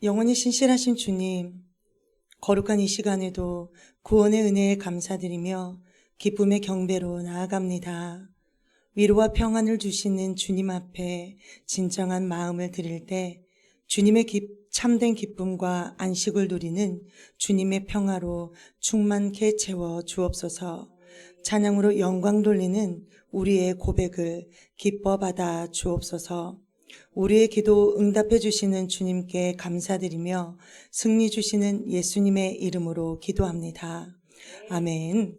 영원히 신실하신 주님, 거룩한 이 시간에도 구원의 은혜에 감사드리며 기쁨의 경배로 나아갑니다. 위로와 평안을 주시는 주님 앞에 진정한 마음을 드릴 때 주님의 참된 기쁨과 안식을 누리는 주님의 평화로 충만케 채워 주옵소서. 찬양으로 영광 돌리는 우리의 고백을 기뻐 받아 주옵소서. 우리의 기도 응답해 주시는 주님께 감사드리며 승리 주시는 예수님의 이름으로 기도합니다. 아멘.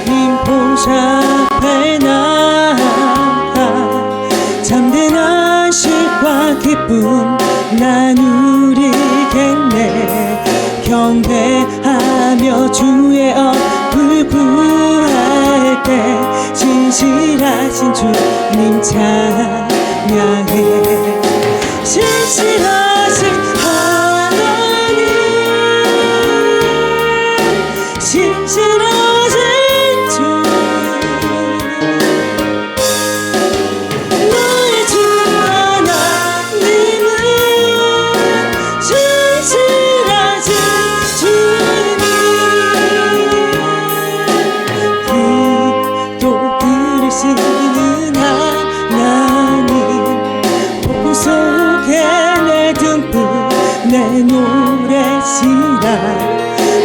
주님 보좌 참된 안식과 기쁨 나누리겠네. 경배하며 주의 얼굴 구할 때 진실하신 주님 찬양해. 진실하신 하나님, 진실하신 내 노래시라.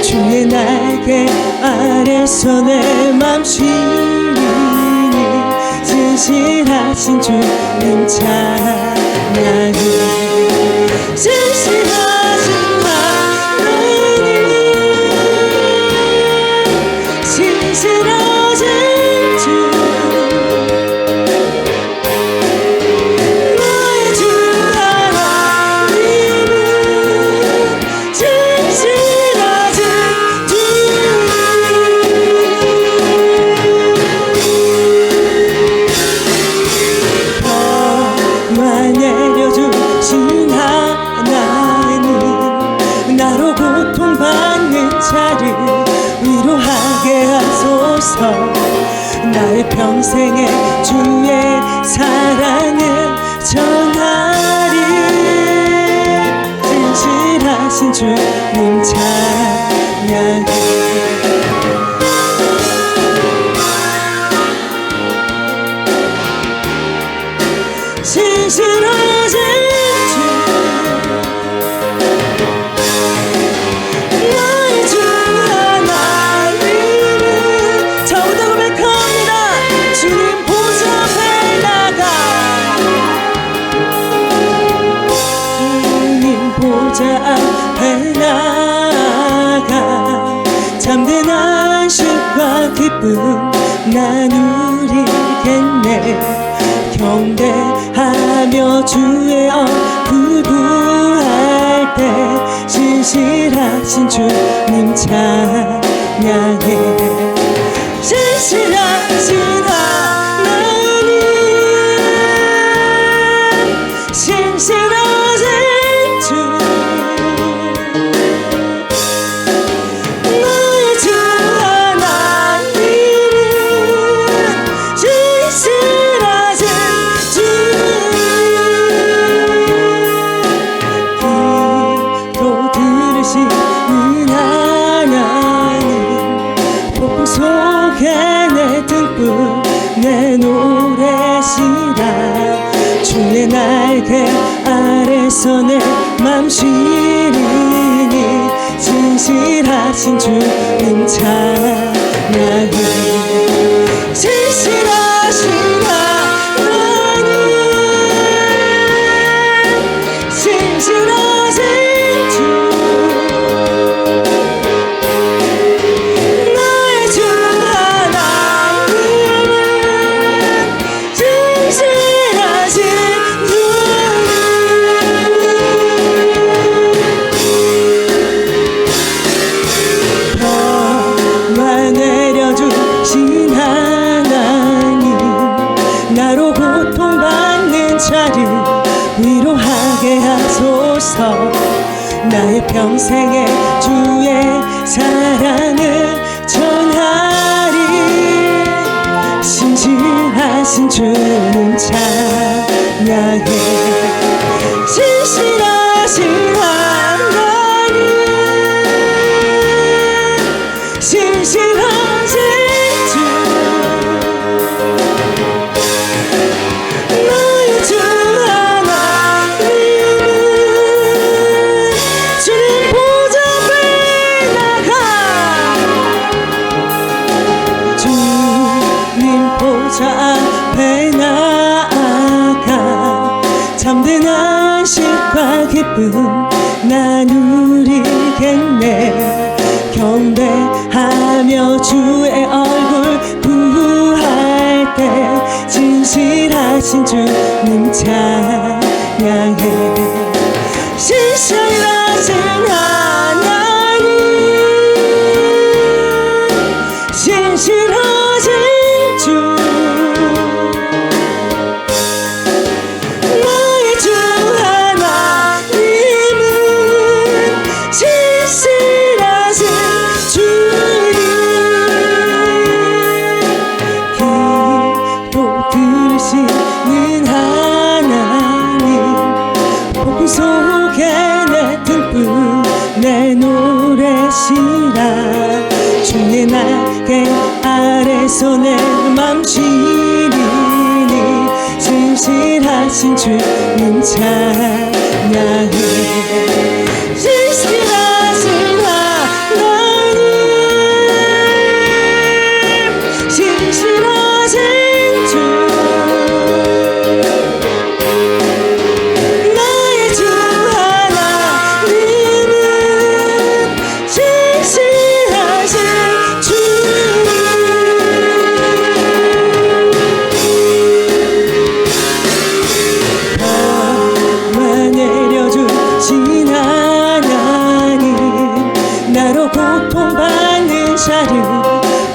주의 날개 아래서 내 맘 쉬리니 진실하신 주님 찬양해. 진실하신 하나님, 진실하신 주 내려주신 하나님, 나로 고통받는 자를 위로하게 하소서. 나의 평생에 주의 사랑을 전하리. 진실하신 주님 찬양해. 진실하신 주 나의 주 하나님은 저보다 고백합니다. 주님 보좌 앞에 나가, 주님 보좌 앞에 나가 참된 안식과 기쁨 나누리겠네. 경배하며 주의 얼굴 구할 때 진실하신 주님 찬양해. 진실하신 하나님, 진실하신 주 나의 주 하나님은 진실하신 기도 들으시는 하나님, 폭풍 속에 내 등불 내 노래시라. 주의 날개 아래서 내 맘 쉬리니 진실하신 주님 찬양해. 진실하신 하나님, 진실하신 주 나의 주 하나님은 진실하신 주. 평화 내려주 자를 위로하게 하소서. 나의 평생에 주의 사랑을 전하리. 신실하신 주님 찬양해. 신실하신 하나님, 신실하신 주, 나의 주 하나님은 주님 보좌 앞에 나가, 주님 보좌 앞에 나아가 참된 안식과 기쁨 나누리겠네. 경배하며 주의 얼굴 구할 때 진실하신 주님 찬양해. 신실하신 하나님, 신실하신 주, 나의 주 하나님은 신실하신 주님. 기도 들으시는 하나님, 복음 속에 내 등불 내 노래시라. 주의 날개 아래서 내 맘 시리니 신실하신 주님 찬양해. 신실하신 하나님, 신실하신 주, 나의 주 하나님은 신실하신 주님. 평화 내려주신 하나님, 나로 고통받는 자를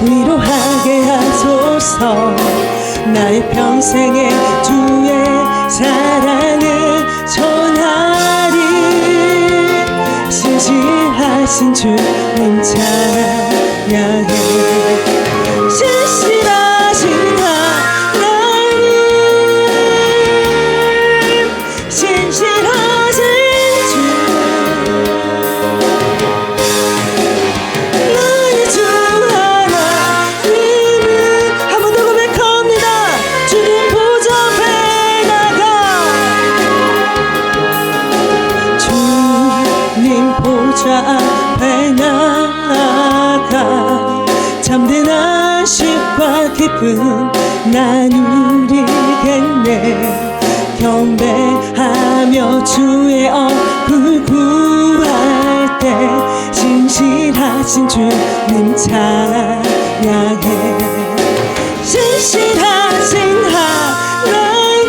위로하게 하소서. 나의 평생에 주의 사랑을 전하리. 신실하신 주님 찬양해. 신실하신 하나님, 신실하신 주, 나의 주 하나님은 한 번 더 고백합니다. 주님 보좌 앞에 나가, 주님 보좌 앞에 나가 참된 안식과 기쁨 나누리겠네. 경배하며 주의 얼굴 구할 때 신실하신 주님 찬양해. 신실하신 하나님,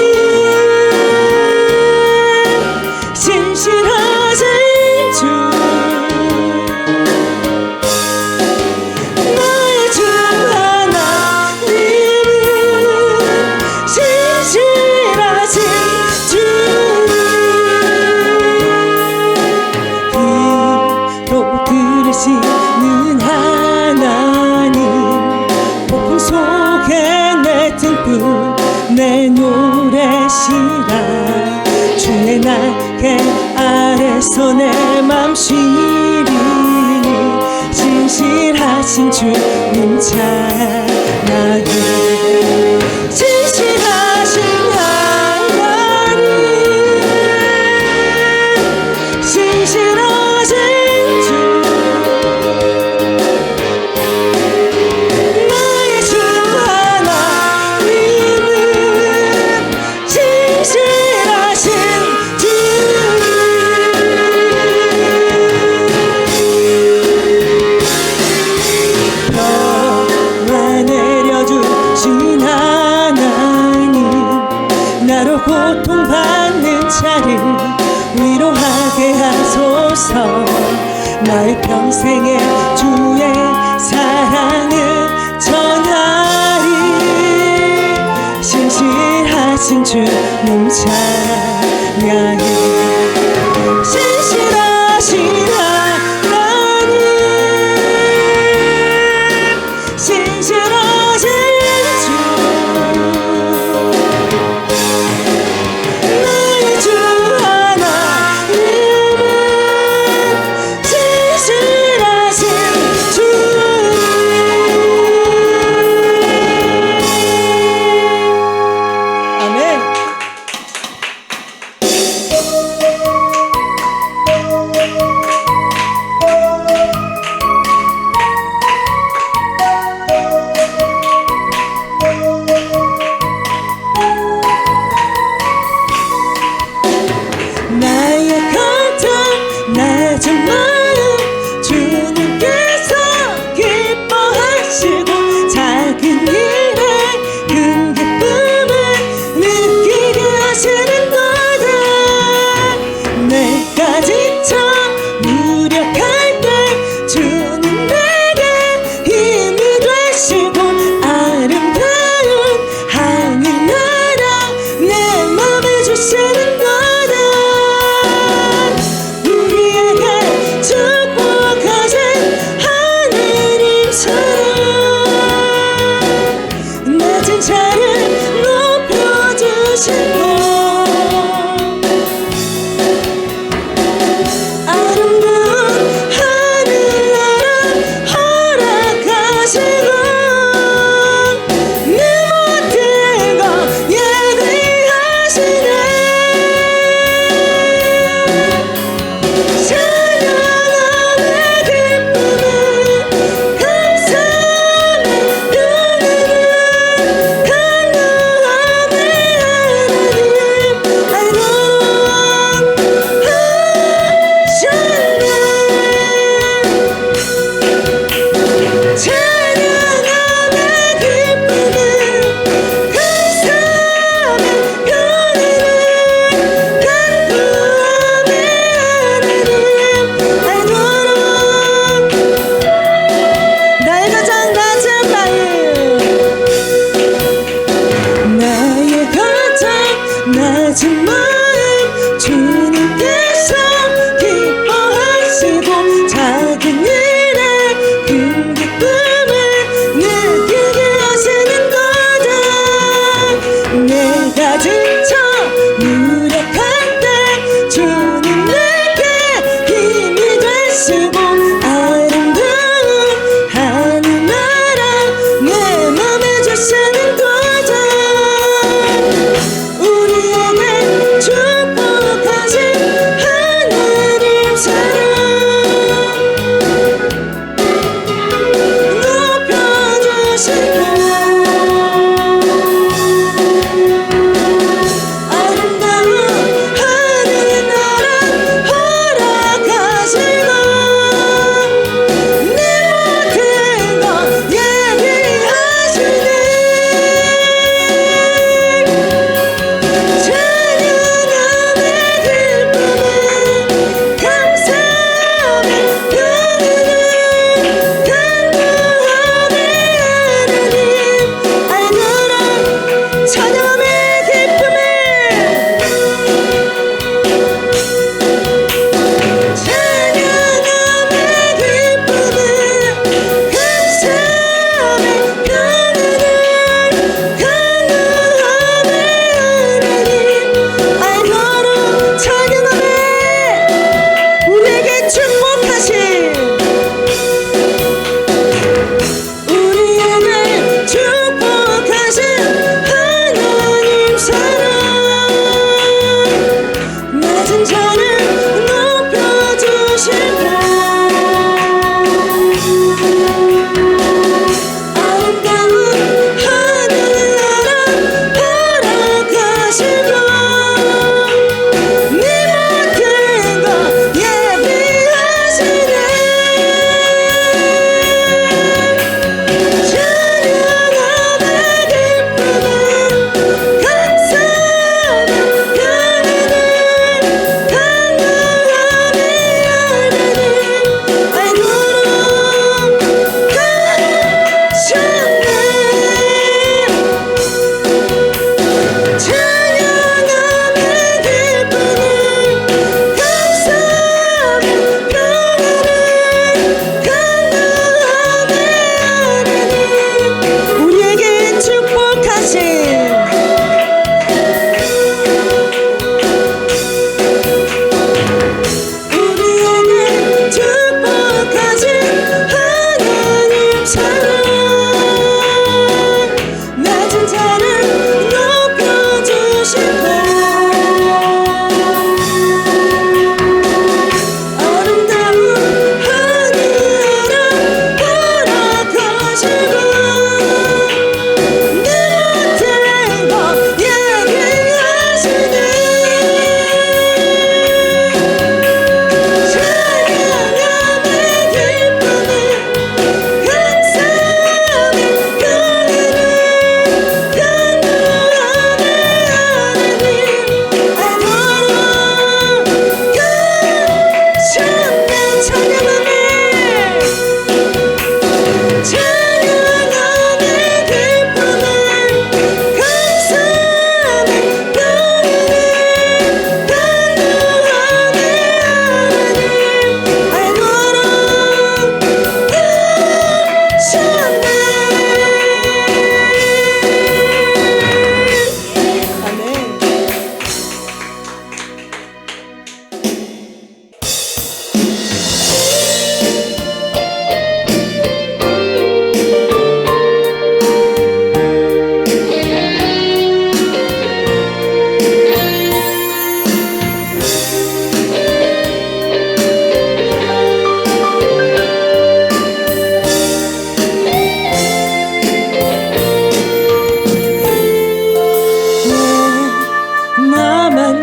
신실하신 주, 나의 주 하나님은 신실하신 주님. 기도 들으시는 하나님, 복음 속에 내 등불 내 노래시라. 주의 날개 아래서 내 맘 시리니 신실하신 주님 찬양해. 신실하신 하나님, 신실하신 주, 나의 주 하나님은 신실하신 주. 평화 내려주신 하나님, 나로 고통받는 자를 위로하게 하소서. 나의 평생에 주의 사랑을 전하리. 신실하신 신실하신 주님 찬양해 신실하신 하나님 신실하신 주 나의 주 하나님은 신실하신 주님 아멘. 나의 감정 낮은 마음 주님께서 기뻐하시고 작은 일에 큰 기쁨을 느끼게 하시는 거다 내가 지쳐 무력할 때 주님 내게 힘이 되시고 아름다운 하늘나라 내 맘에 주시는 거다 우리에게 축복하신 하느님 사랑 낮은 자를 높여주시고 아름다운 하늘나라 허락하시고 내 모든 것 예비하시네 찬양함의 기쁨을 감사함의 평안을 강구함의 하나님 아이로하셨네 찬양함의 기쁨을 감사함의 평안을 강구함의 하나님 나의 가장 낮은 마음 나의 가장 낮은 마음 주님께서 기뻐하시고 작은 일에 큰 기쁨을 느끼게 하시는 거다 내가 지쳐 무력할 때 주님 내게 힘이 되시고 아름다운 하늘나라 내 맘에 주시는 거다 우리에게 축복하신 하나님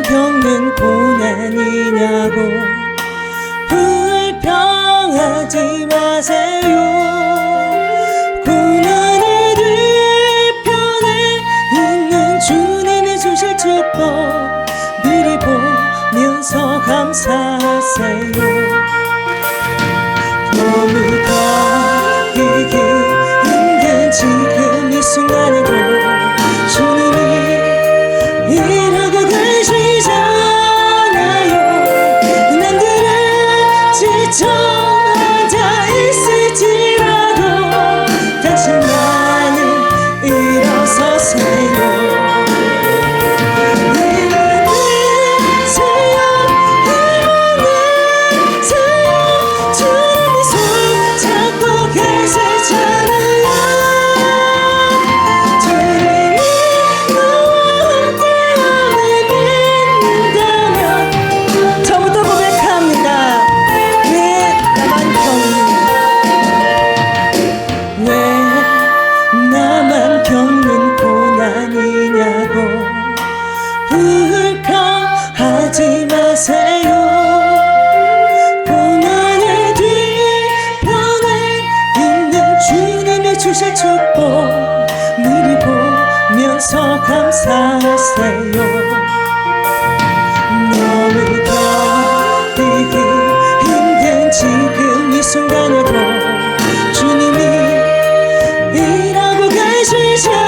겪는 고난이냐고 불평하지 마세요. 고난의 뒤편에 있는 주님이 주실 축복 미리 보면서 감사하세요. 너무 견디기 힘든 지금 이 순간에도 주님이 일하고 계시잖아요. 남들은 지쳐 앉아있을지라도 당신만은 일어서세요. 불평하지 마세요. 고난의 뒤편에 있는 주님이 주실 축복 미리 보면서 감사하세요. 너무 견디기 힘든 지금 이 순간에도 주님이 일하고 계시잖아요.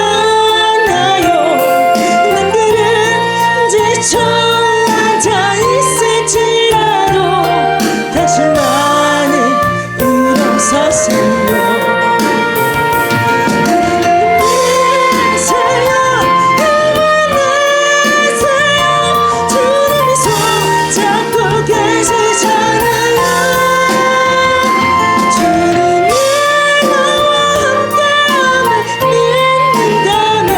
지쳐 앉아있을지라도 당신만은 일어서세요. 주님이 손잡고 계시잖아요. 주님이 나와 함께함을 믿는다면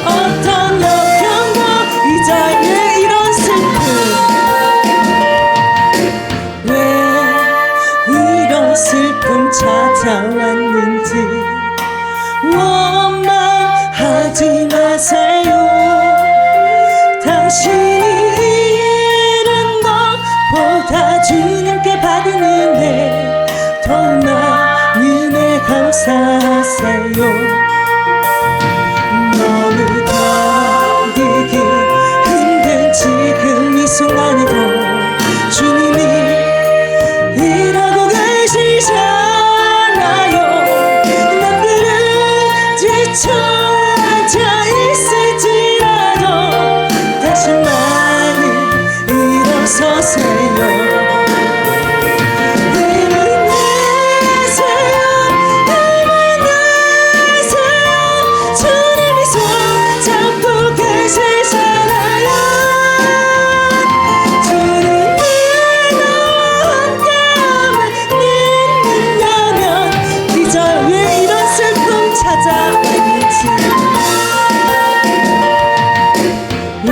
어떤 역경과 이자의 이런 슬픔 왜 이런 슬픔 찾아왔는지 원망하지 마세요. 당신이 잃은 것보다 주님께 받은 은혜 더욱 많음에 감사하세요. 너무 견디기 힘든 지금 이 순간에도 주님이 일하고 계시잖아요. 남들은 지쳐 앉아있을지라도 당신만은 일어서세요. 주님이 손잡고 계시잖아요. 주님이 나와 함께함을 믿는다면 이제 왜 이런 슬픔 찾아왔는지 왜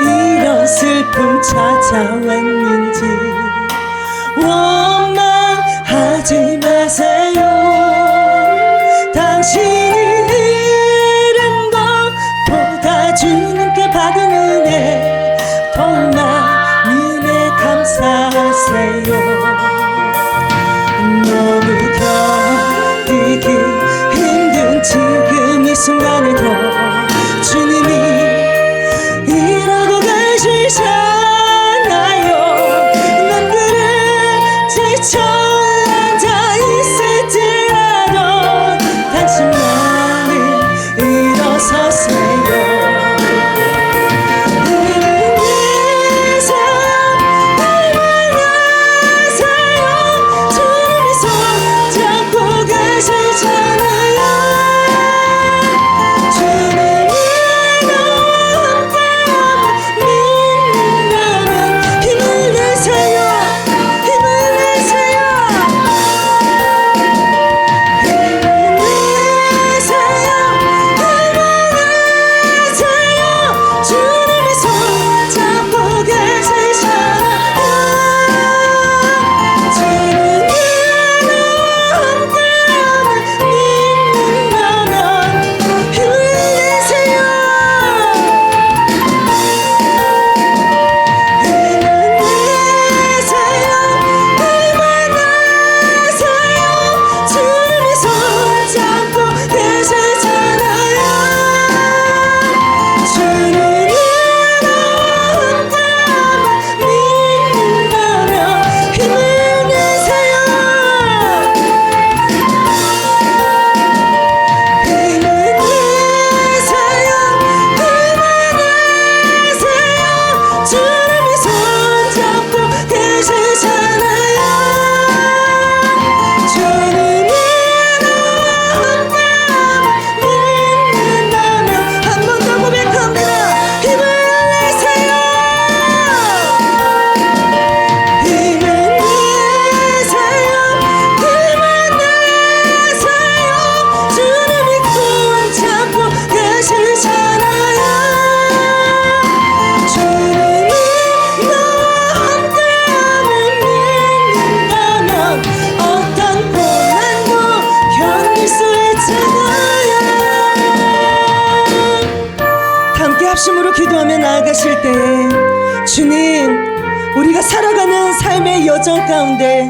이런 슬픔 찾아왔는지 원망하지 마세요. 당신이 잃은 것보다 주님께 받은 은혜 더욱 많음에 감사하세요. 너무 견디기 힘든 지금 이 순간에도 주님이 일하고 계시잖아요. 남들은 지쳐 앉아있을지라도 당신만은 일어서세요. 나아가실 때에 주님, 우리가 살아가는 삶의 여정 가운데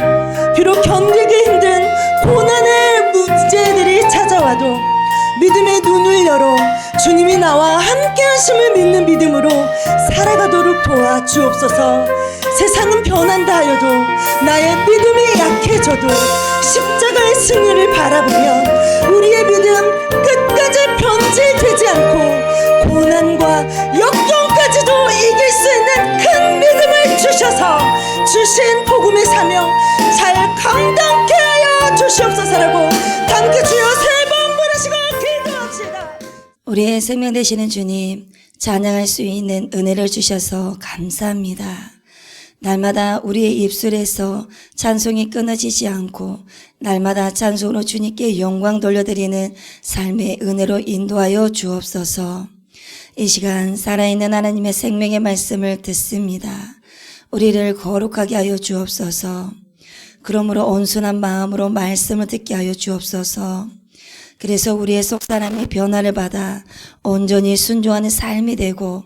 비록 견디기 힘든 고난의 문제들이 찾아와도 믿음의 눈을 열어 주님이 나와 함께 하심을 믿는 믿음으로 살아가도록 도와주옵소서. 세상은 변한다 하여도 나의 믿음이 약해져도 십자가의 승리를 바라보며 우리의 믿음 끝까지 변질되지 않고 고난과 역경까지도 이길 수 있는 큰 믿음을 주셔서 주신 복음의 사명 잘 감당케 하여 주시옵소서라고 함께 주여 세 번 부르시고 기도합시다. 우리의 생명 되시는 주님, 찬양할 수 있는 은혜를 주셔서 감사합니다. 날마다 우리의 입술에서 찬송이 끊어지지 않고 날마다 찬송으로 주님께 영광 돌려드리는 삶의 은혜로 인도하여 주옵소서. 이 시간 살아있는 하나님의 생명의 말씀을 듣습니다. 우리를 거룩하게 하여 주옵소서. 그러므로 온순한 마음으로 말씀을 듣게 하여 주옵소서. 그래서 우리의 속사람이 변화를 받아 온전히 순종하는 삶이 되고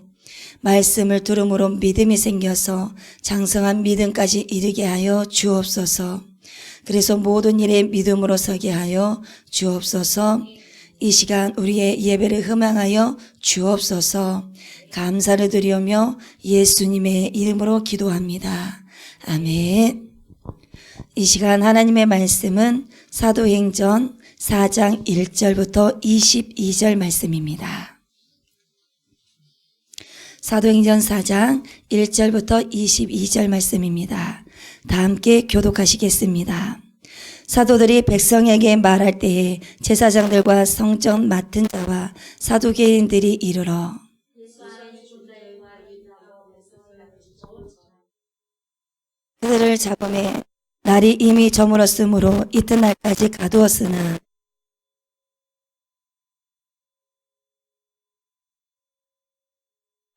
말씀을 들음으로 믿음이 생겨서 장성한 믿음까지 이르게 하여 주옵소서. 그래서 모든 일에 믿음으로 서게 하여 주옵소서. 이 시간 우리의 예배를 흠양하여 주옵소서. 감사를 드리며 예수님의 이름으로 기도합니다. 아멘. 이 시간 하나님의 말씀은 사도행전 4장 1절부터 22절 말씀입니다. 사도행전 4장 1절부터 22절 말씀입니다. 다 함께 교독하시겠습니다. 사도들이 백성에게 말할 때에 제사장들과 성전 맡은 자와 사두개인들이 이르러 그들을 잡음에 날이 이미 저물었으므로 이튿날까지 가두었으나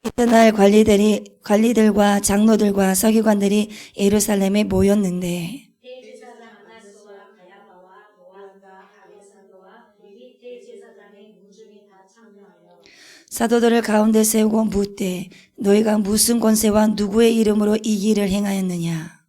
이튿날 관리들과 장로들과 서기관들이 예루살렘에 모였는데 사도들을 가운데 세우고 묻되 너희가 무슨 권세와 누구의 이름으로 이 일을 행하였느냐?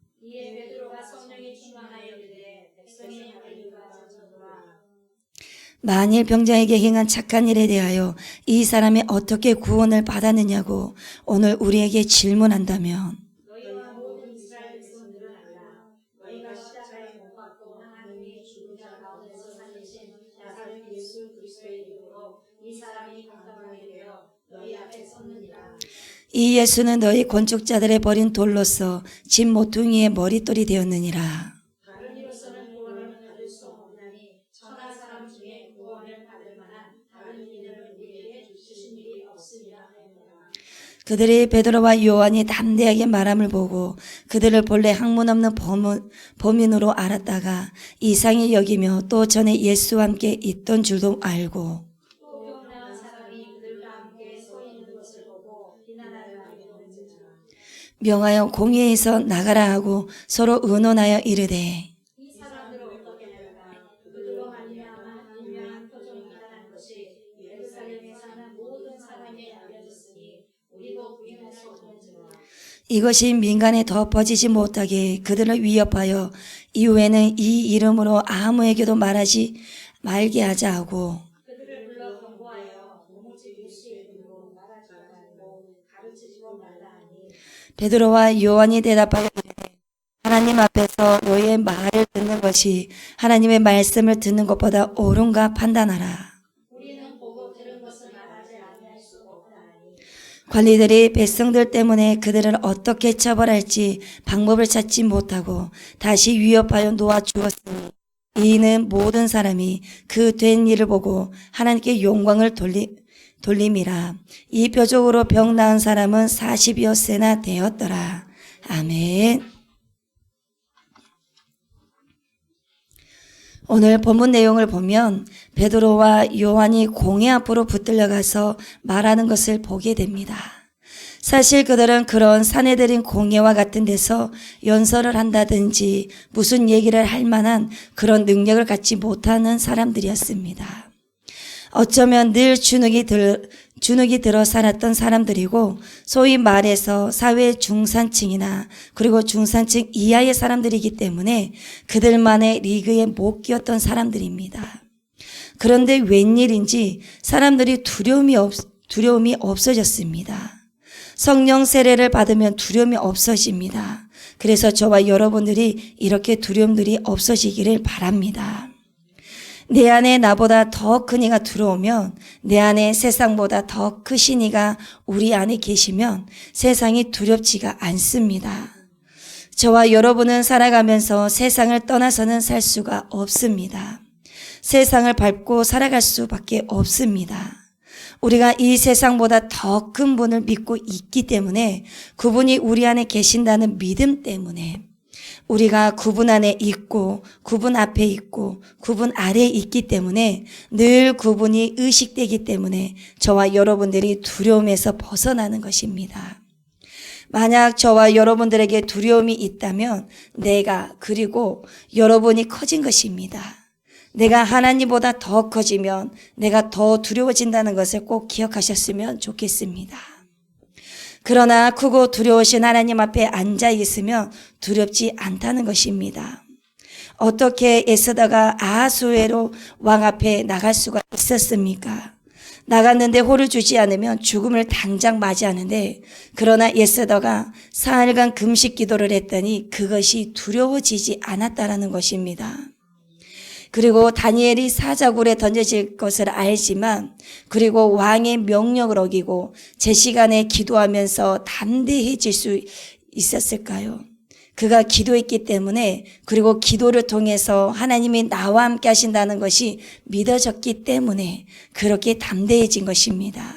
만일 병자에게 행한 착한 일에 대하여 이 사람이 어떻게 구원을 받았느냐고 오늘 우리에게 질문한다면 너희와 모든 이스라엘 백성들은 알라. 너희가 십자가에 못 박고 하나님이 죽은 자 가운데서 살리신 나사렛 예수 그리스도의 이름으로 이 사람이 감당하게 되어 너희 앞에 섰느니라. 이 예수는 너희 건축자들의 버린 돌로서 집 모퉁이의 머릿돌이 되었느니라. 그들이 베드로와 요한이 담대하게 말함을 보고 그들을 본래 학문 없는 범인으로 알았다가 이상히 여기며 또 전에 예수와 함께 있던 줄도 알고 명하여 공회에서 나가라 하고 서로 의논하여 이르되 이것이 민간에 덮어지지 못하게 그들을 위협하여 이후에는 이 이름으로 아무에게도 말하지 말게 하자 하고 그들을 불러 경고하여 도무지 예수의 이름으로 말하지 말고 가르치지도 말라 하니 베드로와 요한이 대답하여 이르되 하나님 앞에서 너희의 말을 듣는 것이 하나님의 말씀을 듣는 것보다 옳은가 판단하라. 관리들이 백성들 때문에 그들을 어떻게 처벌할지 방법을 찾지 못하고 다시 위협하여 놓아주었으니 이는 모든 사람이 그 된 일을 보고 하나님께 영광을 돌림이라. 이 뼈족으로 병 나은 사람은 40여 세나 되었더라. 아멘. 오늘 본문 내용을 보면 베드로와 요한이 공회 앞으로 붙들려 가서 말하는 것을 보게 됩니다. 사실 그들은 그런 사내들인 공회와 같은 데서 연설을 한다든지 무슨 얘기를 할 만한 그런 능력을 갖지 못하는 사람들이었습니다. 어쩌면 늘 주눅이 들어 살았던 사람들이고 소위 말해서 사회 중산층이나 그리고 중산층 이하의 사람들이기 때문에 그들만의 리그에 못 끼었던 사람들입니다. 그런데 웬일인지 사람들이 두려움이 없어졌습니다. 성령 세례를 받으면 두려움이 없어집니다. 그래서 저와 여러분들이 이렇게 두려움들이 없어지기를 바랍니다. 내 안에 나보다 더 큰 이가 들어오면, 내 안에 세상보다 더 크신 이가 우리 안에 계시면 세상이 두렵지가 않습니다. 저와 여러분은 살아가면서 세상을 떠나서는 살 수가 없습니다. 세상을 밟고 살아갈 수밖에 없습니다. 우리가 이 세상보다 더 큰 분을 믿고 있기 때문에, 그분이 우리 안에 계신다는 믿음 때문에 우리가 그분 안에 있고 그분 앞에 있고 그분 아래에 있기 때문에 늘 그분이 의식되기 때문에 저와 여러분들이 두려움에서 벗어나는 것입니다. 만약 저와 여러분들에게 두려움이 있다면 내가 그리고 여러분이 커진 것입니다. 내가 하나님보다 더 커지면 내가 더 두려워진다는 것을 꼭 기억하셨으면 좋겠습니다. 그러나 크고 두려우신 하나님 앞에 앉아 있으면 두렵지 않다는 것입니다. 어떻게 에스더가 아하수에로 왕 앞에 나갈 수가 있었습니까? 나갔는데 호를 주지 않으면 죽음을 당장 맞이하는데, 그러나 에스더가 사흘간 금식 기도를 했더니 그것이 두려워지지 않았다라는 것입니다. 그리고 다니엘이 사자굴에 던져질 것을 알지만, 그리고 왕의 명령을 어기고 제 시간에 기도하면서 담대해질 수 있었을까요? 그가 기도했기 때문에, 그리고 기도를 통해서 하나님이 나와 함께 하신다는 것이 믿어졌기 때문에 그렇게 담대해진 것입니다.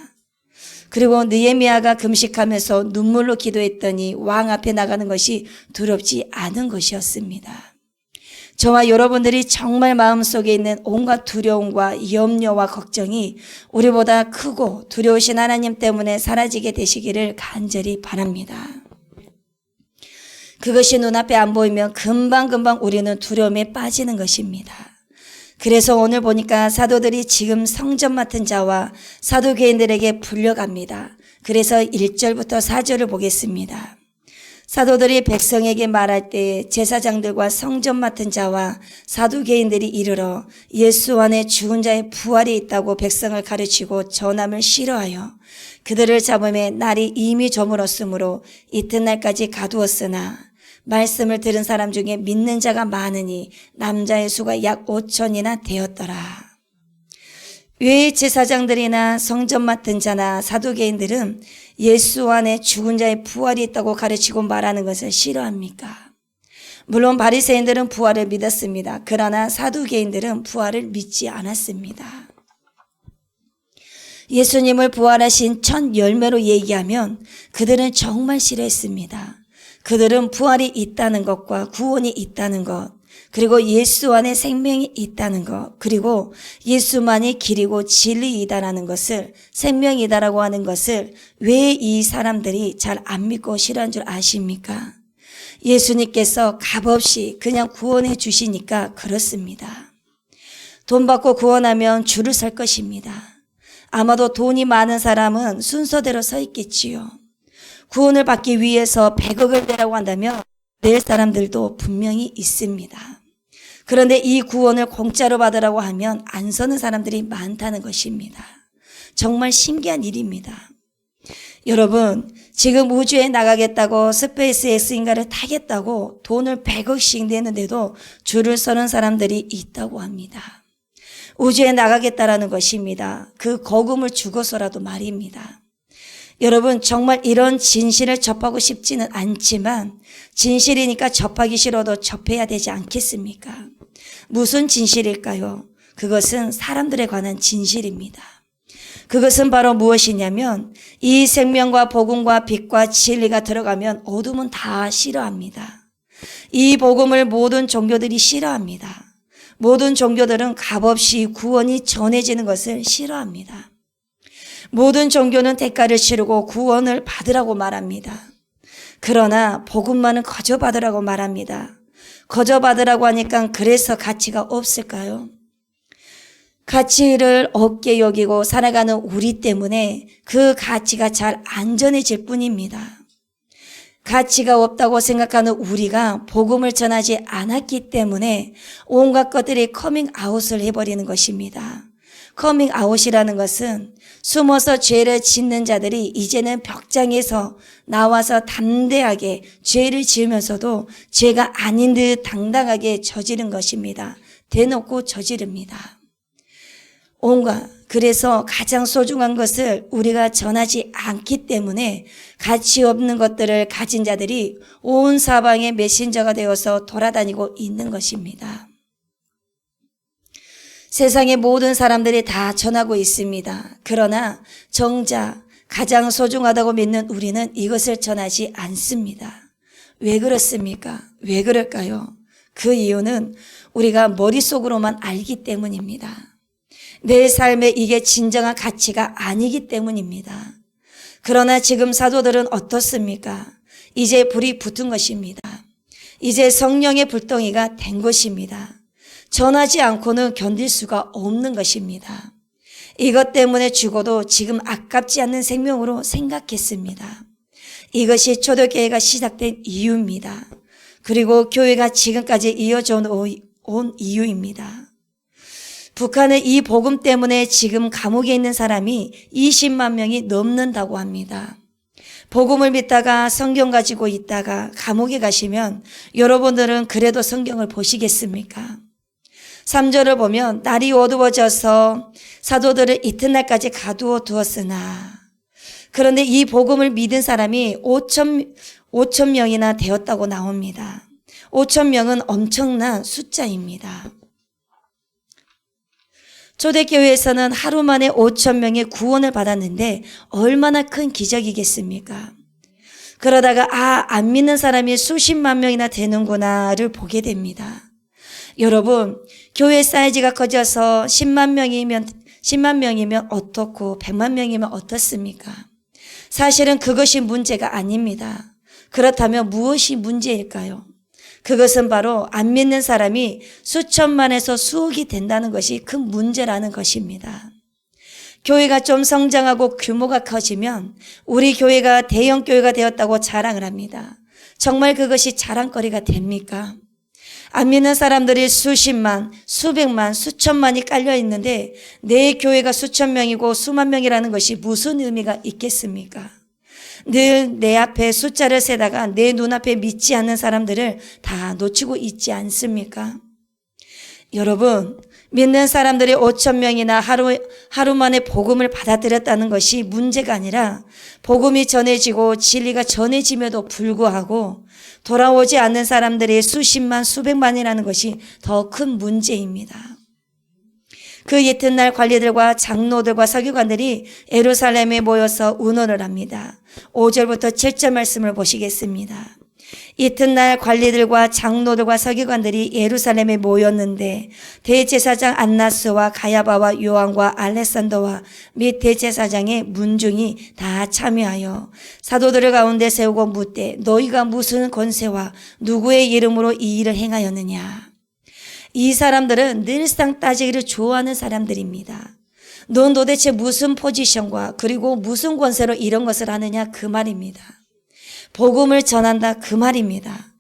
그리고 느헤미야가 금식하면서 눈물로 기도했더니 왕 앞에 나가는 것이 두렵지 않은 것이었습니다. 저와 여러분들이 정말 마음속에 있는 온갖 두려움과 염려와 걱정이 우리보다 크고 두려우신 하나님 때문에 사라지게 되시기를 간절히 바랍니다. 그것이 눈앞에 안 보이면 금방금방 우리는 두려움에 빠지는 것입니다. 그래서 오늘 보니까 사도들이 지금 성전 맡은 자와 사두개인들에게 불려갑니다. 그래서 1절부터 4절을 보겠습니다. 사도들이 백성에게 말할 때 제사장들과 성전 맡은 자와 사두개인들이 이르러 예수 안에 죽은 자의 부활이 있다고 백성을 가르치고 전함을 싫어하여 그들을 잡음에 날이 이미 저물었으므로 이튿날까지 가두었으나 말씀을 들은 사람 중에 믿는 자가 많으니 남자의 수가 약 5천이나 되었더라. 왜 제사장들이나 성전 맡은 자나 사두개인들은 예수 안에 죽은 자의 부활이 있다고 가르치고 말하는 것을 싫어합니까? 물론 바리새인들은 부활을 믿었습니다. 그러나 사두개인들은 부활을 믿지 않았습니다. 예수님을 부활하신 첫 열매로 얘기하면 그들은 정말 싫어했습니다. 그들은 부활이 있다는 것과 구원이 있다는 것, 그리고 예수 안에 생명이 있다는 것, 그리고 예수만이 길이고 진리이다라는 것을, 생명이다라고 하는 것을 왜 이 사람들이 잘 안 믿고 싫어한 줄 아십니까? 예수님께서 값없이 그냥 구원해 주시니까 그렇습니다. 돈 받고 구원하면 줄을 설 것입니다. 아마도 돈이 많은 사람은 순서대로 서 있겠지요. 구원을 받기 위해서 100억을 내라고 한다면 낼 사람들도 분명히 있습니다. 그런데 이 구원을 공짜로 받으라고 하면 안 서는 사람들이 많다는 것입니다. 정말 신기한 일입니다. 여러분, 지금 우주에 나가겠다고 스페이스 X인가를 타겠다고 돈을 100억씩 내는데도 줄을 서는 사람들이 있다고 합니다. 우주에 나가겠다라는 것입니다. 그 거금을 주고서라도 말입니다. 여러분, 정말 이런 진실을 접하고 싶지는 않지만 진실이니까 접하기 싫어도 접해야 되지 않겠습니까? 무슨 진실일까요? 그것은 사람들에 관한 진실입니다. 그것은 바로 무엇이냐면 이 생명과 복음과 빛과 진리가 들어가면 어둠은 다 싫어합니다. 이 복음을 모든 종교들이 싫어합니다. 모든 종교들은 값없이 구원이 전해지는 것을 싫어합니다. 모든 종교는 대가를 치르고 구원을 받으라고 말합니다. 그러나 복음만은 거저 받으라고 말합니다. 거저 받으라고 하니까 그래서 가치가 없을까요? 가치를 없게 여기고 살아가는 우리 때문에 그 가치가 잘 안전해질 뿐입니다. 가치가 없다고 생각하는 우리가 복음을 전하지 않았기 때문에 온갖 것들이 커밍아웃을 해버리는 것입니다. 커밍아웃이라는 것은 숨어서 죄를 짓는 자들이 이제는 벽장에서 나와서 담대하게 죄를 지으면서도 죄가 아닌 듯 당당하게 저지른 것입니다. 대놓고 저지릅니다. 그래서 가장 소중한 것을 우리가 전하지 않기 때문에 가치 없는 것들을 가진 자들이 온 사방의 메신저가 되어서 돌아다니고 있는 것입니다. 세상의 모든 사람들이 다 전하고 있습니다. 그러나 정작 가장 소중하다고 믿는 우리는 이것을 전하지 않습니다. 왜 그렇습니까? 왜 그럴까요? 그 이유는 우리가 머릿속으로만 알기 때문입니다. 내 삶에 이게 진정한 가치가 아니기 때문입니다. 그러나 지금 사도들은 어떻습니까? 이제 불이 붙은 것입니다. 이제 성령의 불덩이가 된 것입니다. 전하지 않고는 견딜 수가 없는 것입니다. 이것 때문에 죽어도 지금 아깝지 않는 생명으로 생각했습니다. 이것이 초대교회가 시작된 이유입니다. 그리고 교회가 지금까지 이어져 온 이유입니다. 북한은 이 복음 때문에 지금 감옥에 있는 사람이 20만 명이 넘는다고 합니다. 복음을 믿다가 성경 가지고 있다가 감옥에 가시면 여러분들은 그래도 성경을 보시겠습니까? 3절을 보면 날이 어두워져서 사도들을 이튿날까지 가두어 두었으나 그런데 이 복음을 믿은 사람이 5천 명이나 되었다고 나옵니다. 5천 명은 엄청난 숫자입니다. 초대교회에서는 하루 만에 5천 명의 구원을 받았는데 얼마나 큰 기적이겠습니까? 그러다가 안 믿는 사람이 수십만 명이나 되는구나를 보게 됩니다. 여러분, 교회 사이즈가 커져서 10만 명이면 어떻고 100만 명이면 어떻습니까? 사실은 그것이 문제가 아닙니다. 그렇다면 무엇이 문제일까요? 그것은 바로 안 믿는 사람이 수천만에서 수억이 된다는 것이 큰 문제라는 것입니다. 교회가 좀 성장하고 규모가 커지면 우리 교회가 대형 교회가 되었다고 자랑을 합니다. 정말 그것이 자랑거리가 됩니까? 안 믿는 사람들이 수십만, 수백만, 수천만이 깔려 있는데 내 교회가 수천 명이고 수만 명이라는 것이 무슨 의미가 있겠습니까? 늘 내 앞에 숫자를 세다가 내 눈앞에 믿지 않는 사람들을 다 놓치고 있지 않습니까? 여러분, 믿는 사람들이 5천 명이나 하루 만에 복음을 받아들였다는 것이 문제가 아니라 복음이 전해지고 진리가 전해짐에도 불구하고 돌아오지 않는 사람들이 수십만, 수백만이라는 것이 더 큰 문제입니다. 그 이튿날 관리들과 장로들과 서기관들이 예루살렘에 모여서 의논을 합니다. 5절부터 7절 말씀을 보시겠습니다. 이튿날 관리들과 장로들과 서기관들이 예루살렘에 모였는데 대제사장 안나스와 가야바와 요한과 알렉산더와 및 대제사장의 문중이 다 참여하여 사도들을 가운데 세우고 묻되 너희가 무슨 권세와 누구의 이름으로 이 일을 행하였느냐. 이 사람들은 늘상 따지기를 좋아하는 사람들입니다. 넌 도대체 무슨 포지션과 그리고 무슨 권세로 이런 것을 하느냐 그 말입니다. 복음을 전한다 그 말입니다.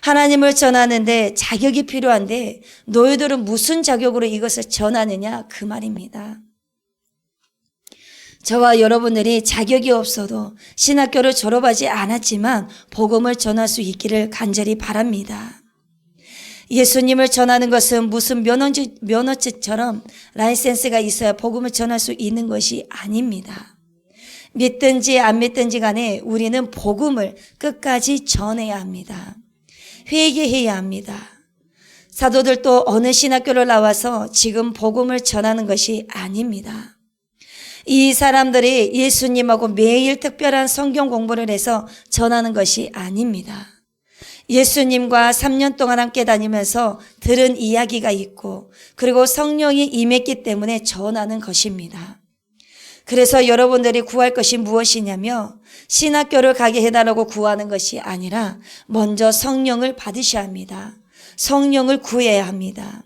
하나님을 전하는데 자격이 필요한데 너희들은 무슨 자격으로 이것을 전하느냐 그 말입니다. 저와 여러분들이 자격이 없어도 신학교를 졸업하지 않았지만 복음을 전할 수 있기를 간절히 바랍니다. 예수님을 전하는 것은 무슨 면허증처럼 라이센스가 있어야 복음을 전할 수 있는 것이 아닙니다. 믿든지 안 믿든지 간에 우리는 복음을 끝까지 전해야 합니다. 회개해야 합니다. 사도들도 어느 신학교를 나와서 지금 복음을 전하는 것이 아닙니다. 이 사람들이 예수님하고 매일 특별한 성경 공부를 해서 전하는 것이 아닙니다. 예수님과 3년 동안 함께 다니면서 들은 이야기가 있고 그리고 성령이 임했기 때문에 전하는 것입니다. 그래서 여러분들이 구할 것이 무엇이냐며 신학교를 가게 해달라고 구하는 것이 아니라 먼저 성령을 받으셔야 합니다. 성령을 구해야 합니다.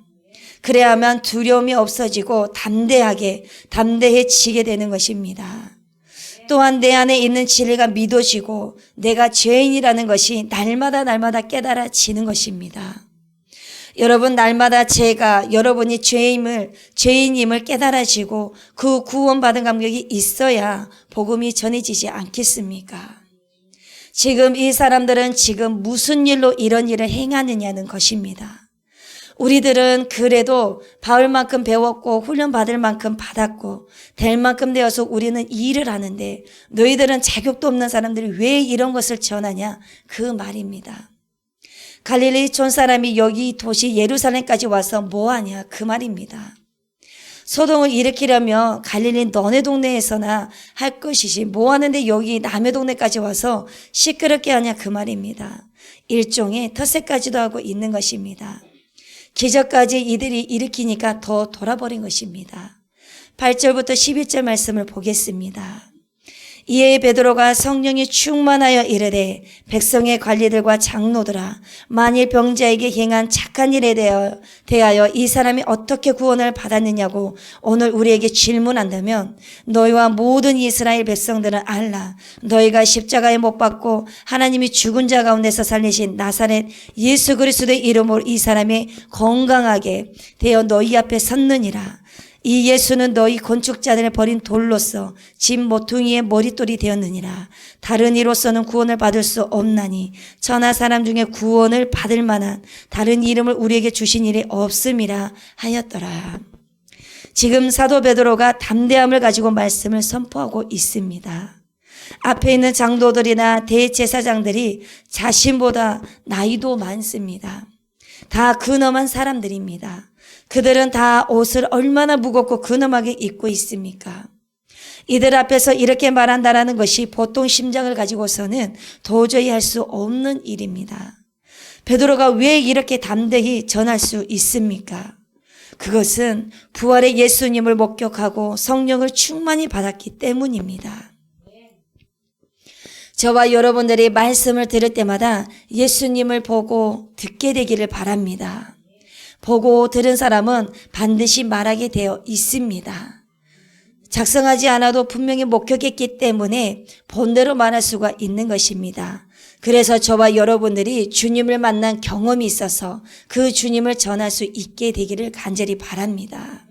그래야만 두려움이 없어지고 담대해지게 되는 것입니다. 또한 내 안에 있는 진리가 믿어지고 내가 죄인이라는 것이 날마다 깨달아지는 것입니다. 여러분, 날마다 여러분이 죄인임을 깨달아지고 그 구원받은 감격이 있어야 복음이 전해지지 않겠습니까? 지금 이 사람들은 지금 무슨 일로 이런 일을 행하느냐는 것입니다. 우리들은 그래도 바울만큼 배웠고 훈련받을 만큼 받았고 될 만큼 되어서 우리는 이 일을 하는데 너희들은 자격도 없는 사람들이 왜 이런 것을 전하냐? 그 말입니다. 갈릴리 촌 사람이 여기 도시 예루살렘까지 와서 뭐하냐? 그 말입니다. 소동을 일으키려면 갈릴리 너네 동네에서나 할 것이지 뭐하는데 여기 남의 동네까지 와서 시끄럽게 하냐? 그 말입니다. 일종의 텃세까지도 하고 있는 것입니다. 기적까지 이들이 일으키니까 더 돌아버린 것입니다. 8절부터 11절 말씀을 보겠습니다. 이에 베드로가 성령이 충만하여 이르되 백성의 관리들과 장로들아, 만일 병자에게 행한 착한 일에 대하여 이 사람이 어떻게 구원을 받았느냐고 오늘 우리에게 질문한다면 너희와 모든 이스라엘 백성들은 알라. 너희가 십자가에 못 박고 하나님이 죽은 자 가운데서 살리신 나사렛 예수 그리스도의 이름으로 이 사람이 건강하게 되어 너희 앞에 섰느니라. 이 예수는 너희 건축자들의 버린 돌로서 집 모퉁이의 머릿돌이 되었느니라. 다른 이로서는 구원을 받을 수 없나니 천하 사람 중에 구원을 받을 만한 다른 이름을 우리에게 주신 일이 없음이라 하였더라. 지금 사도 베드로가 담대함을 가지고 말씀을 선포하고 있습니다. 앞에 있는 장로들이나 대제사장들이 자신보다 나이도 많습니다. 다 근엄한 사람들입니다. 그들은 다 옷을 얼마나 무겁고 근엄하게 입고 있습니까? 이들 앞에서 이렇게 말한다라는 것이 보통 심장을 가지고서는 도저히 할 수 없는 일입니다. 베드로가 왜 이렇게 담대히 전할 수 있습니까? 그것은 부활의 예수님을 목격하고 성령을 충만히 받았기 때문입니다. 저와 여러분들이 말씀을 들을 때마다 예수님을 보고 듣게 되기를 바랍니다. 보고 들은 사람은 반드시 말하게 되어 있습니다. 작성하지 않아도 분명히 목격했기 때문에 본대로 말할 수가 있는 것입니다. 그래서 저와 여러분들이 주님을 만난 경험이 있어서 그 주님을 전할 수 있게 되기를 간절히 바랍니다.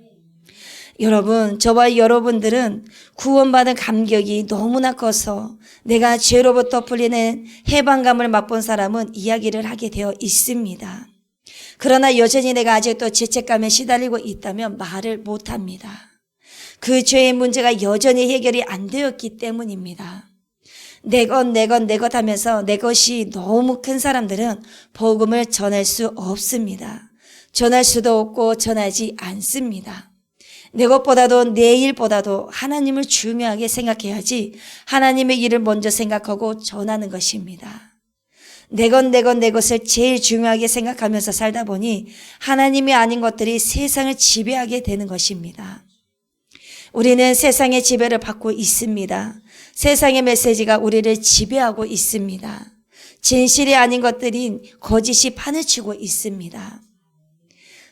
여러분, 저와 여러분들은 구원받은 감격이 너무나 커서 내가 죄로부터 풀리는 해방감을 맛본 사람은 이야기를 하게 되어 있습니다. 그러나 여전히 내가 아직도 죄책감에 시달리고 있다면 말을 못합니다. 그 죄의 문제가 여전히 해결이 안 되었기 때문입니다. 내 것 하면서 내 것이 너무 큰 사람들은 복음을 전할 수 없습니다. 전할 수도 없고 전하지 않습니다. 내 것보다도 내 일보다도 하나님을 중요하게 생각해야지 하나님의 일을 먼저 생각하고 전하는 것입니다. 내 것을 제일 중요하게 생각하면서 살다 보니 하나님이 아닌 것들이 세상을 지배하게 되는 것입니다. 우리는 세상의 지배를 받고 있습니다. 세상의 메시지가 우리를 지배하고 있습니다. 진실이 아닌 것들인 거짓이 판을 치고 있습니다.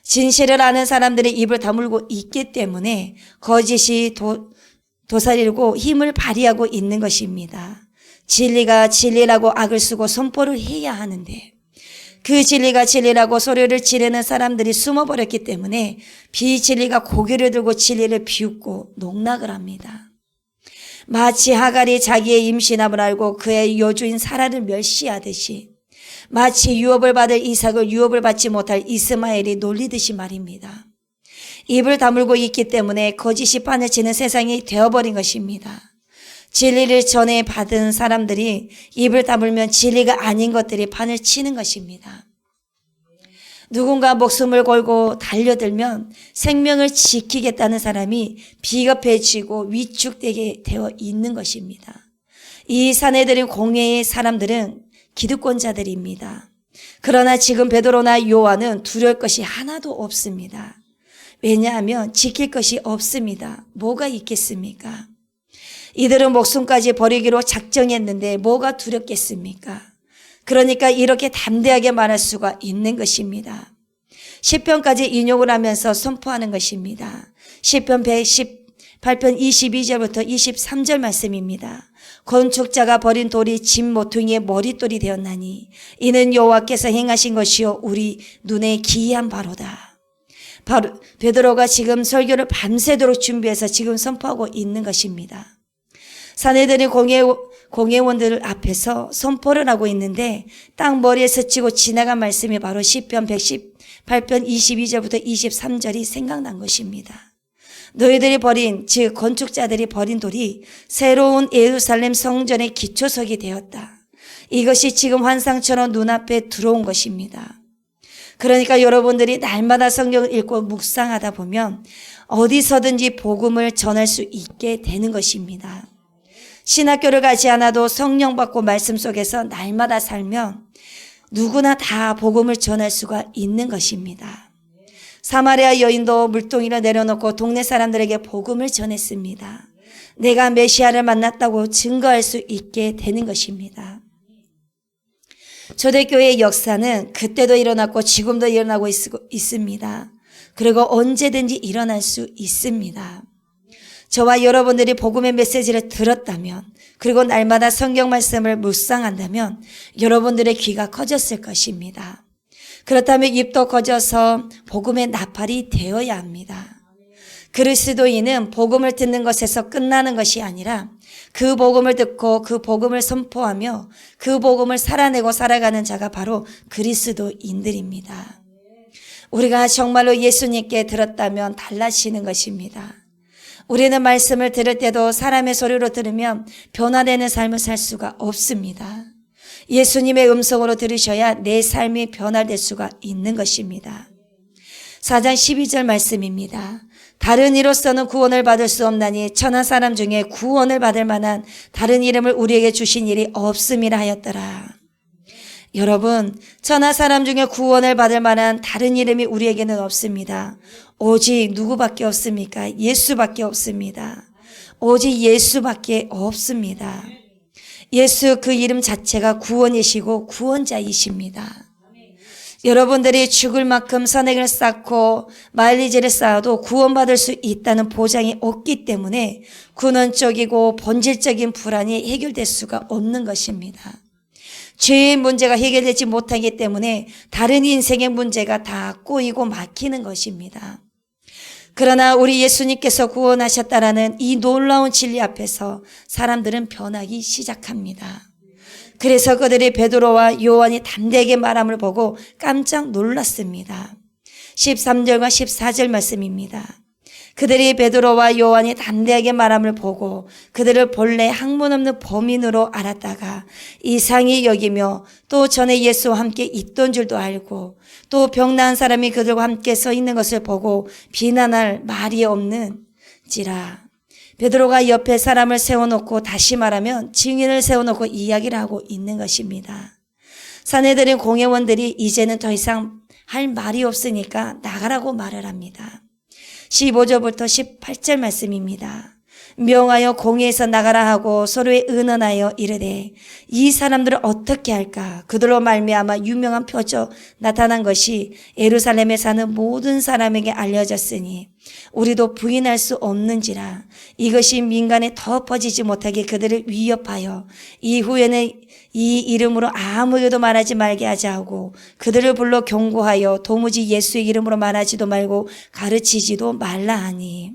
진실을 아는 사람들이 입을 다물고 있기 때문에 거짓이 도사리고 힘을 발휘하고 있는 것입니다. 진리가 진리라고 악을 쓰고 선포를 해야 하는데 그 진리가 진리라고 소리를 지르는 사람들이 숨어버렸기 때문에 비진리가 고개를 들고 진리를 비웃고 농락을 합니다. 마치 하갈이 자기의 임신함을 알고 그의 여주인 사라를 멸시하듯이 마치 유업을 받을 이삭을 유업을 받지 못할 이스마엘이 놀리듯이 말입니다. 입을 다물고 있기 때문에 거짓이 판을 치는 세상이 되어버린 것입니다. 진리를 전해 받은 사람들이 입을 다물면 진리가 아닌 것들이 판을 치는 것입니다. 누군가 목숨을 걸고 달려들면 생명을 지키겠다는 사람이 비겁해지고 위축되게 되어 있는 것입니다. 이 사내들인 공회의 사람들은 기득권자들입니다. 그러나 지금 베드로나 요한은 두려울 것이 하나도 없습니다. 왜냐하면 지킬 것이 없습니다. 뭐가 있겠습니까? 이들은 목숨까지 버리기로 작정했는데 뭐가 두렵겠습니까? 그러니까 이렇게 담대하게 말할 수가 있는 것입니다. 시편까지 인용을 하면서 선포하는 것입니다. 시편 118편 22절부터 23절 말씀입니다. 건축자가 버린 돌이 집 모퉁이의 머릿돌이 되었나니 이는 여호와께서 행하신 것이요 우리 눈에 기이한 바로다. 바로 베드로가 지금 설교를 밤새도록 준비해서 지금 선포하고 있는 것입니다. 사내들이 공회원들 앞에서 선포를 하고 있는데 딱 머리에 스치고 지나간 말씀이 바로 시편 118편 22절부터 23절이 생각난 것입니다. 너희들이 버린, 즉 건축자들이 버린 돌이 새로운 예루살렘 성전의 기초석이 되었다. 이것이 지금 환상처럼 눈앞에 들어온 것입니다. 그러니까 여러분들이 날마다 성경을 읽고 묵상하다 보면 어디서든지 복음을 전할 수 있게 되는 것입니다. 신학교를 가지 않아도 성령 받고 말씀 속에서 날마다 살면 누구나 다 복음을 전할 수가 있는 것입니다. 사마리아 여인도 물동이를 내려놓고 동네 사람들에게 복음을 전했습니다. 내가 메시아를 만났다고 증거할 수 있게 되는 것입니다. 초대교회의 역사는 그때도 일어났고 지금도 일어나고 있습니다. 그리고 언제든지 일어날 수 있습니다. 저와 여러분들이 복음의 메시지를 들었다면 그리고 날마다 성경 말씀을 묵상한다면 여러분들의 귀가 커졌을 것입니다. 그렇다면 입도 커져서 복음의 나팔이 되어야 합니다. 그리스도인은 복음을 듣는 것에서 끝나는 것이 아니라 그 복음을 듣고 그 복음을 선포하며 그 복음을 살아내고 살아가는 자가 바로 그리스도인들입니다. 우리가 정말로 예수님께 들었다면 달라지는 것입니다. 우리는 말씀을 들을 때도 사람의 소리로 들으면 변화되는 삶을 살 수가 없습니다. 예수님의 음성으로 들으셔야 내 삶이 변화될 수가 있는 것입니다. 4장 12절 말씀입니다. 다른 이로서는 구원을 받을 수 없나니 천하 사람 중에 구원을 받을 만한 다른 이름을 우리에게 주신 일이 없음이라 하였더라. 여러분, 천하 사람 중에 구원을 받을 만한 다른 이름이 우리에게는 없습니다. 오직 누구밖에 없습니까? 예수밖에 없습니다. 오직 예수밖에 없습니다. 예수 그 이름 자체가 구원이시고 구원자이십니다. 여러분들이 죽을 만큼 선행을 쌓고 마일리지를 쌓아도 구원받을 수 있다는 보장이 없기 때문에 근원적이고 본질적인 불안이 해결될 수가 없는 것입니다. 죄의 문제가 해결되지 못하기 때문에 다른 인생의 문제가 다 꼬이고 막히는 것입니다. 그러나 우리 예수님께서 구원하셨다라는 이 놀라운 진리 앞에서 사람들은 변하기 시작합니다. 그래서 그들이 베드로와 요한이 담대하게 말함을 보고 깜짝 놀랐습니다. 13절과 14절 말씀입니다. 그들이 베드로와 요한이 담대하게 말함을 보고 그들을 본래 학문 없는 범인으로 알았다가 이상히 여기며 또 전에 예수와 함께 있던 줄도 알고 또 병나은 사람이 그들과 함께 서 있는 것을 보고 비난할 말이 없는지라. 베드로가 옆에 사람을 세워놓고 다시 말하면 증인을 세워놓고 이야기를 하고 있는 것입니다. 사내들인 공회원들이 이제는 더 이상 할 말이 없으니까 나가라고 말을 합니다. 15절부터 18절 말씀입니다. 명하여 공회에서 나가라 하고 서로에 의논하여 이르되 이 사람들을 어떻게 할까? 그들로 말미암아 유명한 표적 나타난 것이 예루살렘에 사는 모든 사람에게 알려졌으니 우리도 부인할 수 없는지라. 이것이 민간에 더 퍼지지 못하게 그들을 위협하여 이후에는 이 이름으로 아무에게도 말하지 말게 하자 하고 그들을 불러 경고하여 도무지 예수의 이름으로 말하지도 말고 가르치지도 말라 하니.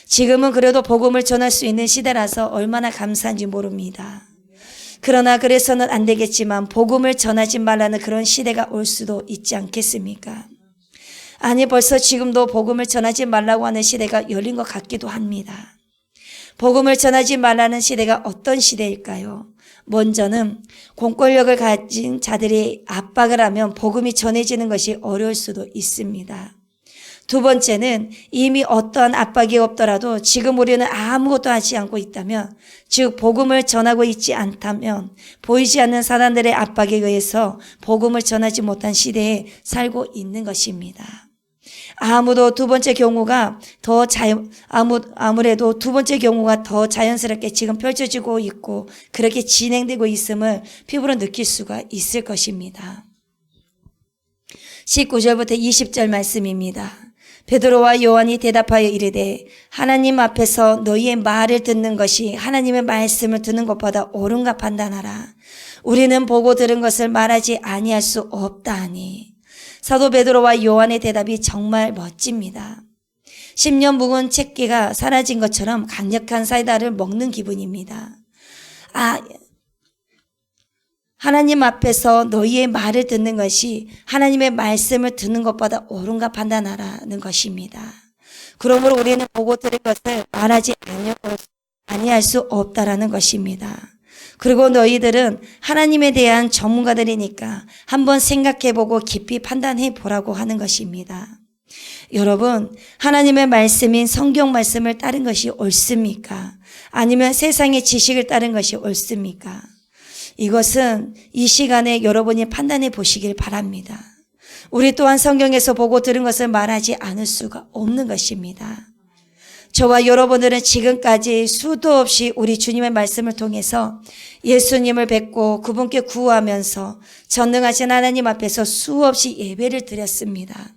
지금은 그래도 복음을 전할 수 있는 시대라서 얼마나 감사한지 모릅니다. 그러나 그래서는 안 되겠지만 복음을 전하지 말라는 그런 시대가 올 수도 있지 않겠습니까? 아니, 벌써 지금도 복음을 전하지 말라고 하는 시대가 열린 것 같기도 합니다. 복음을 전하지 말라는 시대가 어떤 시대일까요? 먼저는 공권력을 가진 자들이 압박을 하면 복음이 전해지는 것이 어려울 수도 있습니다. 두 번째는 이미 어떠한 압박이 없더라도 지금 우리는 아무것도 하지 않고 있다면, 즉 복음을 전하고 있지 않다면 보이지 않는 사단들의 압박에 의해서 복음을 전하지 못한 시대에 살고 있는 것입니다. 아무래도 두 번째 경우가 더 자연스럽게 지금 펼쳐지고 있고 그렇게 진행되고 있음을 피부로 느낄 수가 있을 것입니다. 19절부터 20절 말씀입니다. 베드로와 요한이 대답하여 이르되 하나님 앞에서 너희의 말을 듣는 것이 하나님의 말씀을 듣는 것보다 옳은가 판단하라. 우리는 보고 들은 것을 말하지 아니할 수 없다 하니. 사도 베드로와 요한의 대답이 정말 멋집니다. 10년 묵은 채기가 사라진 것처럼 강력한 사이다를 먹는 기분입니다. 하나님 앞에서 너희의 말을 듣는 것이 하나님의 말씀을 듣는 것보다 옳은가 판단하라는 것입니다. 그러므로 우리는 보고 들은 것을 말하지 아니할 수 없다라는 것입니다. 그리고 너희들은 하나님에 대한 전문가들이니까 한번 생각해보고 깊이 판단해 보라고 하는 것입니다. 여러분, 하나님의 말씀인 성경 말씀을 따른 것이 옳습니까? 아니면 세상의 지식을 따른 것이 옳습니까? 이것은 이 시간에 여러분이 판단해 보시길 바랍니다. 우리 또한 성경에서 보고 들은 것을 말하지 않을 수가 없는 것입니다. 저와 여러분들은 지금까지 수도 없이 우리 주님의 말씀을 통해서 예수님을 뵙고 그분께 구하면서 전능하신 하나님 앞에서 수없이 예배를 드렸습니다.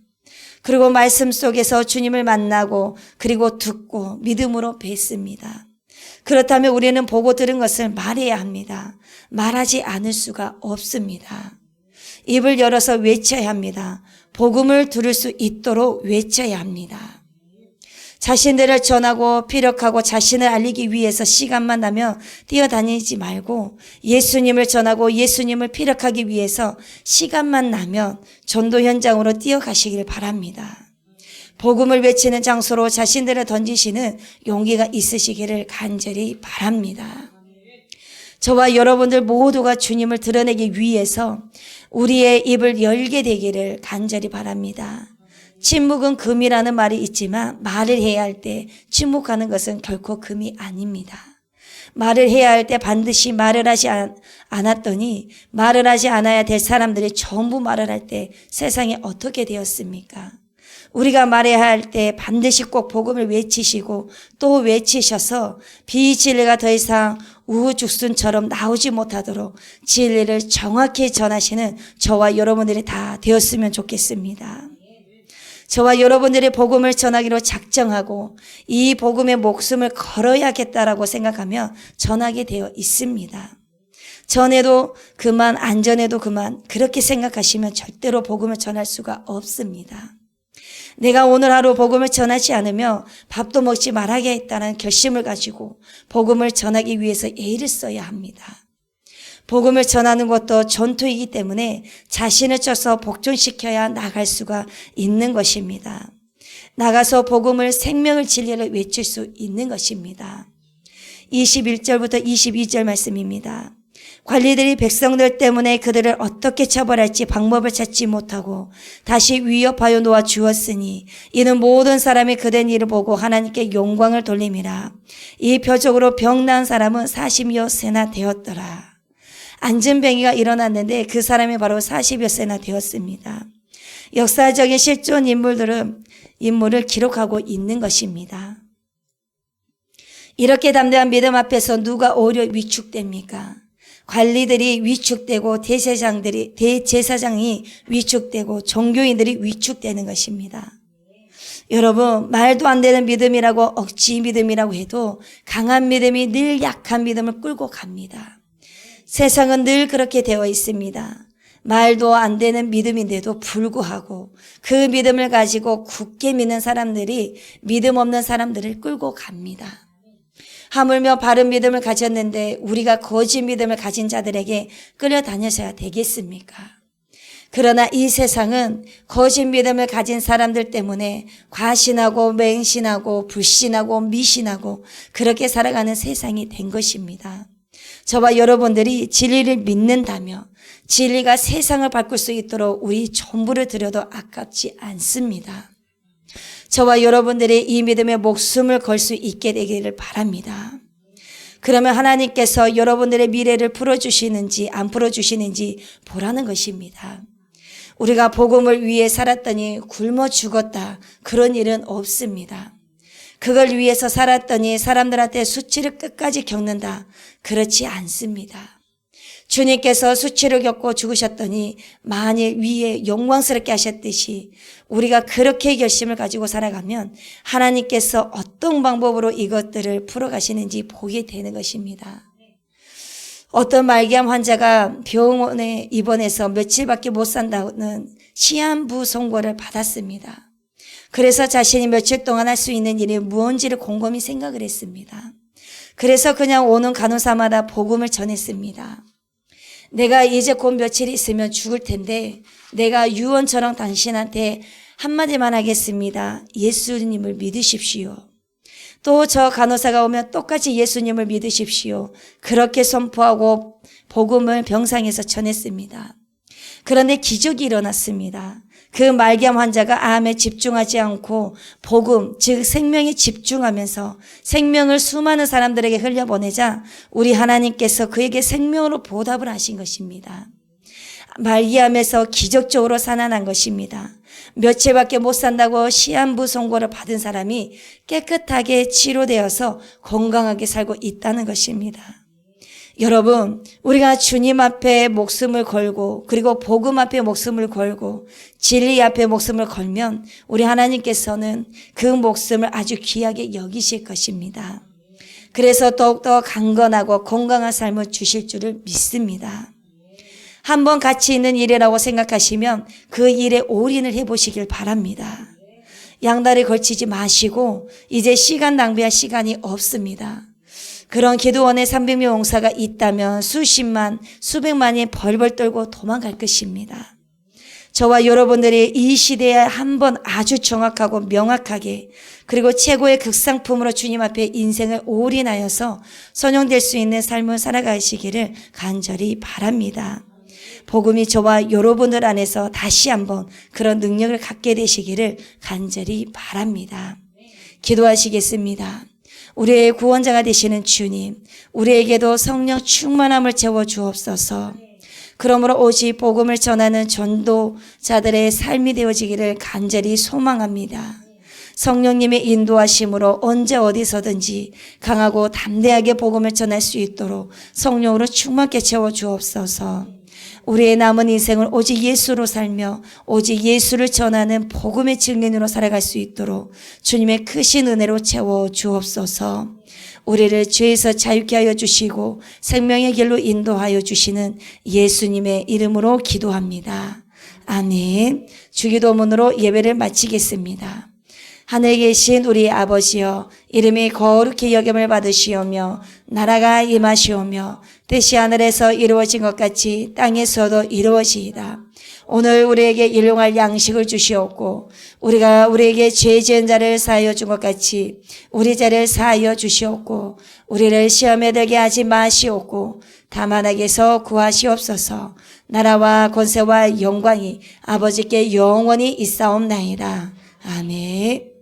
그리고 말씀 속에서 주님을 만나고 그리고 듣고 믿음으로 뵀습니다. 그렇다면 우리는 보고 들은 것을 말해야 합니다. 말하지 않을 수가 없습니다. 입을 열어서 외쳐야 합니다. 복음을 들을 수 있도록 외쳐야 합니다. 자신들을 전하고 피력하고 자신을 알리기 위해서 시간만 나면 뛰어다니지 말고 예수님을 전하고 예수님을 피력하기 위해서 시간만 나면 전도 현장으로 뛰어가시길 바랍니다. 복음을 외치는 장소로 자신들을 던지시는 용기가 있으시기를 간절히 바랍니다. 저와 여러분들 모두가 주님을 드러내기 위해서 우리의 입을 열게 되기를 간절히 바랍니다. 침묵은 금이라는 말이 있지만 말을 해야 할 때 침묵하는 것은 결코 금이 아닙니다. 말을 해야 할 때 반드시 말을 하지 않았더니 말을 하지 않아야 될 사람들이 전부 말을 할 때 세상이 어떻게 되었습니까? 우리가 말해야 할 때 반드시 꼭 복음을 외치시고 또 외치셔서 비진리가 더 이상 우후죽순처럼 나오지 못하도록 진리를 정확히 전하시는 저와 여러분들이 다 되었으면 좋겠습니다. 저와 여러분들의 복음을 전하기로 작정하고 이 복음의 목숨을 걸어야겠다라고 생각하며 전하게 되어 있습니다. 전해도 그만 안 전해도 그만 그렇게 생각하시면 절대로 복음을 전할 수가 없습니다. 내가 오늘 하루 복음을 전하지 않으며 밥도 먹지 말아야겠다는 결심을 가지고 복음을 전하기 위해서 애를 써야 합니다. 복음을 전하는 것도 전투이기 때문에 자신을 쳐서 복종시켜야 나갈 수가 있는 것입니다. 나가서 복음을 생명을 진리를 외칠 수 있는 것입니다. 21절부터 22절 말씀입니다. 관리들이 백성들 때문에 그들을 어떻게 처벌할지 방법을 찾지 못하고 다시 위협하여 놓아 주었으니 이는 모든 사람이 그된 일을 보고 하나님께 영광을 돌림이라. 이 표적으로 병난 사람은 40여 세나 되었더라. 안진뱅이가 일어났는데 그 사람이 바로 40여 세나 되었습니다. 역사적인 실존 인물을 기록하고 있는 것입니다. 이렇게 담대한 믿음 앞에서 누가 오히려 위축됩니까? 관리들이 위축되고 대제사장이 위축되고 종교인들이 위축되는 것입니다. 여러분, 말도 안 되는 믿음이라고 억지 믿음이라고 해도 강한 믿음이 늘 약한 믿음을 끌고 갑니다. 세상은 늘 그렇게 되어 있습니다. 말도 안 되는 믿음인데도 불구하고 그 믿음을 가지고 굳게 믿는 사람들이 믿음 없는 사람들을 끌고 갑니다. 하물며 바른 믿음을 가졌는데 우리가 거짓 믿음을 가진 자들에게 끌려다녀서야 되겠습니까? 그러나 이 세상은 거짓 믿음을 가진 사람들 때문에 과신하고 맹신하고 불신하고 미신하고 그렇게 살아가는 세상이 된 것입니다. 저와 여러분들이 진리를 믿는다며 진리가 세상을 바꿀 수 있도록 우리 전부를 드려도 아깝지 않습니다. 저와 여러분들이 이 믿음에 목숨을 걸 수 있게 되기를 바랍니다. 그러면 하나님께서 여러분들의 미래를 풀어주시는지 안 풀어주시는지 보라는 것입니다. 우리가 복음을 위해 살았더니 굶어 죽었다. 그런 일은 없습니다. 그걸 위해서 살았더니 사람들한테 수치를 끝까지 겪는다. 그렇지 않습니다. 주님께서 수치를 겪고 죽으셨더니 만일 위에 영광스럽게 하셨듯이 우리가 그렇게 결심을 가지고 살아가면 하나님께서 어떤 방법으로 이것들을 풀어가시는지 보게 되는 것입니다. 어떤 말기암 환자가 병원에 입원해서 며칠밖에 못 산다는 시한부 선고를 받았습니다. 그래서 자신이 며칠 동안 할 수 있는 일이 무언지를 곰곰이 생각을 했습니다. 그래서 그냥 오는 간호사마다 복음을 전했습니다. 내가 이제 곧 며칠 있으면 죽을 텐데 내가 유언처럼 당신한테 한마디만 하겠습니다. 예수님을 믿으십시오. 또 저 간호사가 오면 똑같이 예수님을 믿으십시오. 그렇게 선포하고 복음을 병상에서 전했습니다. 그런데 기적이 일어났습니다. 그 말기암 환자가 암에 집중하지 않고 복음, 즉 생명에 집중하면서 생명을 수많은 사람들에게 흘려보내자 우리 하나님께서 그에게 생명으로 보답을 하신 것입니다. 말기암에서 기적적으로 살아난 것입니다. 며칠밖에 못 산다고 시한부 선고를 받은 사람이 깨끗하게 치료되어서 건강하게 살고 있다는 것입니다. 여러분, 우리가 주님 앞에 목숨을 걸고 그리고 복음 앞에 목숨을 걸고 진리 앞에 목숨을 걸면 우리 하나님께서는 그 목숨을 아주 귀하게 여기실 것입니다. 그래서 더욱더 강건하고 건강한 삶을 주실 줄을 믿습니다. 한번 가치 있는 일이라고 생각하시면 그 일에 올인을 해보시길 바랍니다. 양다리 걸치지 마시고 이제 시간 낭비할 시간이 없습니다. 그런 기도원에 300명 용사가 있다면 수십만, 수백만이 벌벌 떨고 도망갈 것입니다. 저와 여러분들이 이 시대에 한번 아주 정확하고 명확하게 그리고 최고의 극상품으로 주님 앞에 인생을 올인하여서 선용될 수 있는 삶을 살아가시기를 간절히 바랍니다. 복음이 저와 여러분들 안에서 다시 한번 그런 능력을 갖게 되시기를 간절히 바랍니다. 기도하시겠습니다. 우리의 구원자가 되시는 주님, 우리에게도 성령 충만함을 채워 주옵소서. 그러므로 오직 복음을 전하는 전도자들의 삶이 되어지기를 간절히 소망합니다. 성령님의 인도하심으로 언제 어디서든지 강하고 담대하게 복음을 전할 수 있도록 성령으로 충만케 채워 주옵소서. 우리의 남은 인생을 오직 예수로 살며 오직 예수를 전하는 복음의 증인으로 살아갈 수 있도록 주님의 크신 은혜로 채워 주옵소서. 우리를 죄에서 자유케 하여 주시고 생명의 길로 인도하여 주시는 예수님의 이름으로 기도합니다. 아멘. 주기도문으로 예배를 마치겠습니다. 하늘에 계신 우리 아버지여, 이름이 거룩히 여김을 받으시오며 나라가 임하시오며 뜻이 하늘에서 이루어진 것 같이 땅에서도 이루어지이다. 오늘 우리에게 일용할 양식을 주시옵고 우리가 우리에게 죄 지은 자를 사하여 준 것 같이 우리 죄를 사하여 주시옵고 우리를 시험에 들게 하지 마시옵고 다만 악에서 구하시옵소서. 나라와 권세와 영광이 아버지께 영원히 있사옵나이다. 아멘.